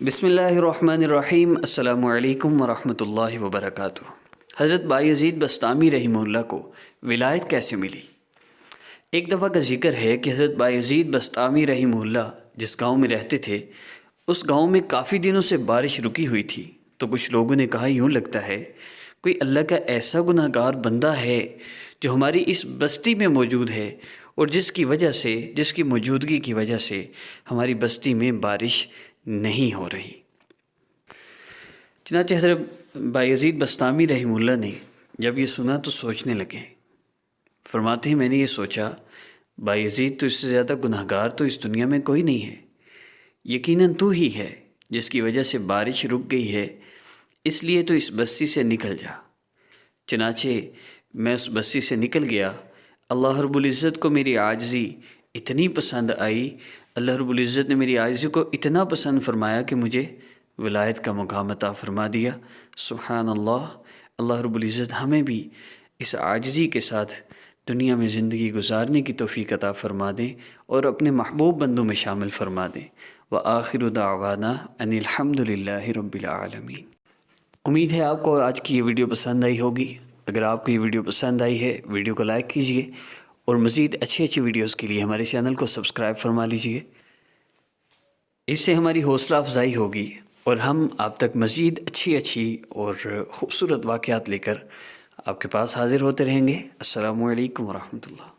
بسم اللہ الرحمن الرحیم۔ السلام علیکم ورحمۃ اللہ وبرکاتہ۔ حضرت بایزید بسطامی رحمہ اللہ کو ولایت کیسے ملی؟ ایک دفعہ کا ذکر ہے کہ حضرت بایزید بسطامی رحمہ اللہ جس گاؤں میں رہتے تھے، اس گاؤں میں کافی دنوں سے بارش رکی ہوئی تھی، تو کچھ لوگوں نے کہا یوں لگتا ہے کوئی اللہ کا ایسا گناہ گار بندہ ہے جو ہماری اس بستی میں موجود ہے اور جس کی موجودگی کی وجہ سے ہماری بستی میں بارش نہیں ہو رہی۔ چنانچہ حضرت بایزید بسطامی رحمہ اللہ نے جب یہ سنا تو سوچنے لگے۔ فرماتے ہیں میں نے یہ سوچا، بایزید تو اس سے زیادہ گناہ گار تو اس دنیا میں کوئی نہیں ہے، یقیناً تو ہی ہے جس کی وجہ سے بارش رک گئی ہے، اس لیے تو اس بستی سے نکل جا۔ چنانچہ میں اس بستی سے نکل گیا۔ اللہ رب العزت کو میری عاجزی اتنی پسند آئی، اللہ رب العزت نے میری عاجزی کو اتنا پسند فرمایا کہ مجھے ولایت کا مقام عطا فرما دیا۔ سبحان اللہ۔ اللہ رب العزت ہمیں بھی اس عاجزی کے ساتھ دنیا میں زندگی گزارنے کی توفیق عطا فرما دیں اور اپنے محبوب بندوں میں شامل فرما دیں۔ وآخر دعوانا ان الحمد للہ رب العالمین۔ امید ہے آپ کو آج کی یہ ویڈیو پسند آئی ہوگی۔ اگر آپ کو یہ ویڈیو پسند آئی ہے، ویڈیو کو لائک کیجئے اور مزید اچھی ویڈیوز کے لیے ہمارے چینل کو سبسکرائب فرما لیجئے۔ اس سے ہماری حوصلہ افزائی ہوگی اور ہم آپ تک مزید اچھی اور خوبصورت واقعات لے کر آپ کے پاس حاضر ہوتے رہیں گے۔ السلام علیکم ورحمۃ اللہ۔